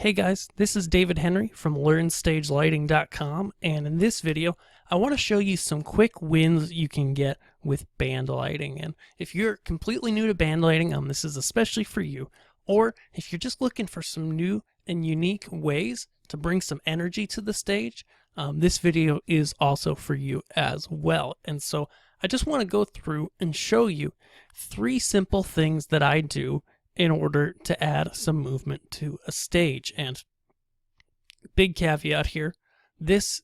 Hey guys, this is David Henry from LearnStageLighting.com, and in this video I want to show you some quick wins you can get with band lighting. And if you're completely new to band lighting, this is especially for you. Or if you're just looking for some new and unique ways to bring some energy to the stage, this video is also for you as well. And so I just want to go through and show you 3 simple things that I do in order to add some movement to a stage. And big caveat here, this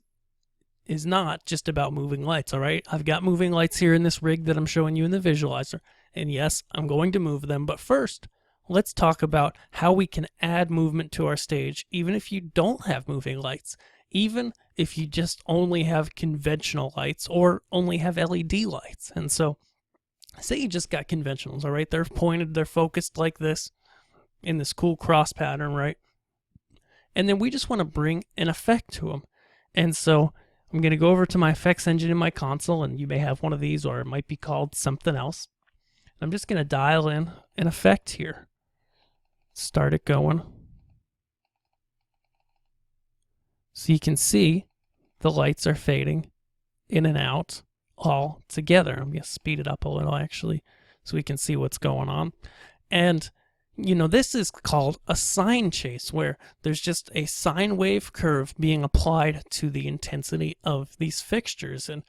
is not just about moving lights, all right? I've got moving lights here in this rig that I'm showing you in the visualizer, and yes, I'm going to move them, but first, let's talk about how we can add movement to our stage even if you don't have moving lights, even if you just only have conventional lights or only have LED lights. And so say you just got conventionals, all right? They're pointed, they're focused like this in this cool cross pattern, right? And then we just want to bring an effect to them. And so I'm going to go over to my effects engine in my console, and you may have one of these, or it might be called something else. I'm just going to dial in an effect here. Start it going. So you can see the lights are fading in and out all together. I'm going to speed it up a little actually so we can see what's going on. And you know, this is called a sine chase, where there's just a sine wave curve being applied to the intensity of these fixtures. And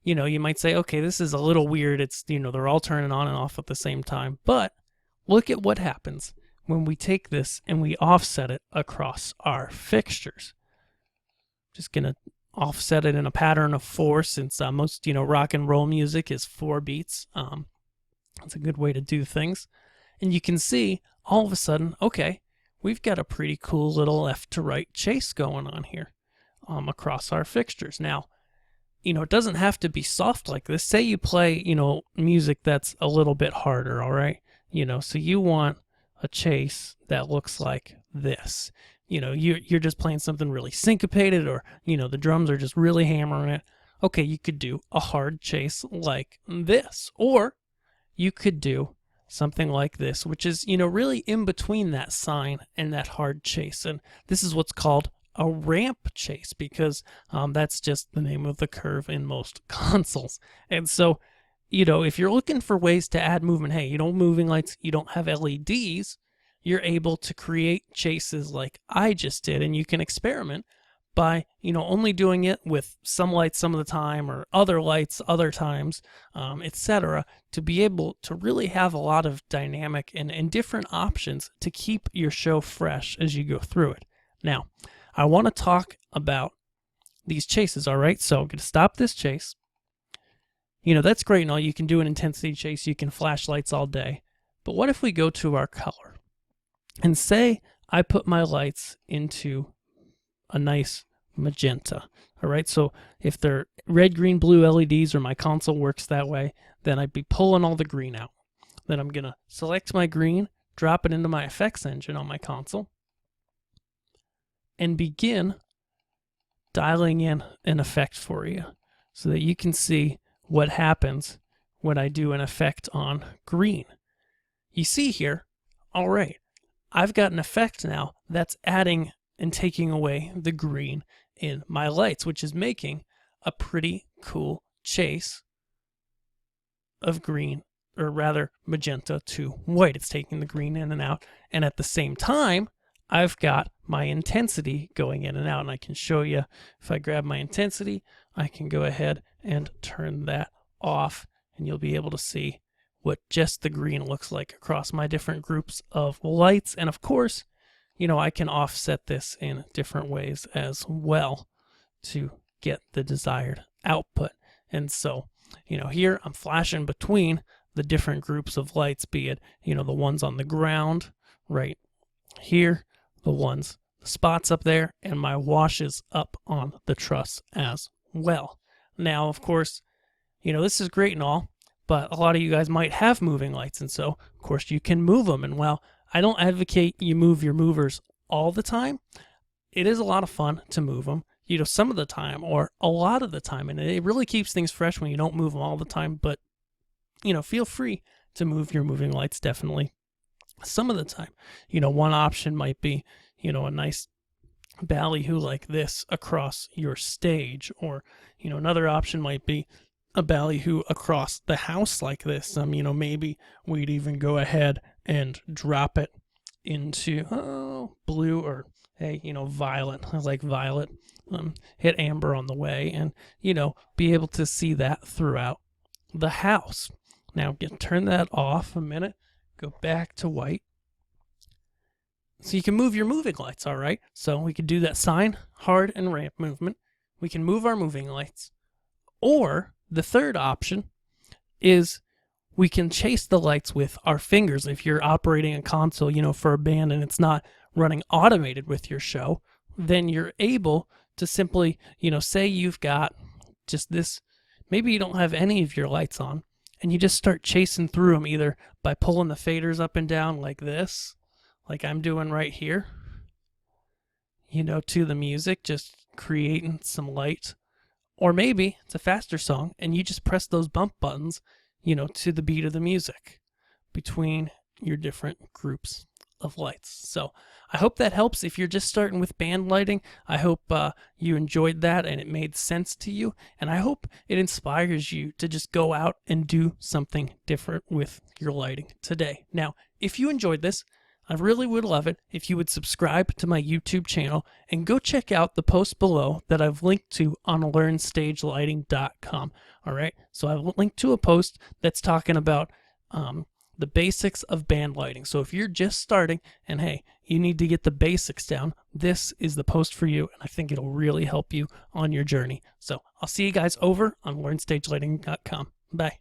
you know, you might say, okay, this is a little weird. It's, you know, they're all turning on and off at the same time. But look at what happens when we take this and we offset it across our fixtures. Just going to offset it in a pattern of 4, since most, you know, rock and roll music is 4 beats. That's a good way to do things. And you can see all of a sudden, okay, we've got a pretty cool little left to right chase going on here across our fixtures. Now, you know, it doesn't have to be soft like this. Say you play, you know, music that's a little bit harder, all right? You know, so you want a chase that looks like this. You know, you're just playing something really syncopated, or, you know, the drums are just really hammering it. Okay, you could do a hard chase like this. Or you could do something like this, which is, you know, really in between that sine and that hard chase. And this is what's called a ramp chase, because that's just the name of the curve in most consoles. And so, you know, if you're looking for ways to add movement, hey, you don't have moving lights, you don't have LEDs, you're able to create chases like I just did. And you can experiment by, you know, only doing it with some lights some of the time, or other lights other times, etc., to be able to really have a lot of dynamic and different options to keep your show fresh as you go through it. Now, I want to talk about these chases, all right? So I'm going to stop this chase. You know, that's great and all. You can do an intensity chase. You can flash lights all day. But what if we go to our color? And say I put my lights into a nice magenta, all right? So if they're red, green, blue LEDs, or my console works that way, then I'd be pulling all the green out. Then I'm going to select my green, drop it into my effects engine on my console, and begin dialing in an effect for you so that you can see what happens when I do an effect on green. You see here, all right, I've got an effect now that's adding and taking away the green in my lights, which is making a pretty cool chase of green, or rather magenta to white. It's taking the green in and out, and at the same time, I've got my intensity going in and out. And I can show you, if I grab my intensity, I can go ahead and turn that off, and you'll be able to see what just the green looks like across my different groups of lights. And of course, you know, I can offset this in different ways as well to get the desired output. And so, you know, here I'm flashing between the different groups of lights, be it, you know, the ones on the ground right here, the spots up there, and my washes up on the truss as well. Now, of course, you know, this is great and all, but a lot of you guys might have moving lights, and so, of course, you can move them. And while I don't advocate you move your movers all the time, it is a lot of fun to move them, you know, some of the time or a lot of the time. And it really keeps things fresh when you don't move them all the time. But, you know, feel free to move your moving lights definitely some of the time. You know, one option might be, a nice ballyhoo like this across your stage. Or, another option might be a ballyhoo across the house like this. Maybe we'd even go ahead and drop it into blue, or hey, violet. I like violet. Hit amber on the way, and be able to see that throughout the house. Now turn that off a minute, go back to white. So you can move your moving lights, all right? So we could do that sine, hard, and ramp movement. We can move our moving lights. Or the third option is we can chase the lights with our fingers. If you're operating a console, for a band, and it's not running automated with your show, then you're able to simply, say you've got just this, maybe you don't have any of your lights on, and you just start chasing through them, either by pulling the faders up and down like this, like I'm doing right here, to the music, just creating some light. Or maybe it's a faster song, and you just press those bump buttons, to the beat of the music between your different groups of lights. So I hope that helps if you're just starting with band lighting. I hope you enjoyed that and it made sense to you. And I hope it inspires you to just go out and do something different with your lighting today. Now, if you enjoyed this, I really would love it if you would subscribe to my YouTube channel and go check out the post below that I've linked to on learnstagelighting.com. All right, so I've linked to a post that's talking about the basics of band lighting. So if you're just starting and hey, you need to get the basics down, this is the post for you, and I think it'll really help you on your journey. So I'll see you guys over on learnstagelighting.com. Bye.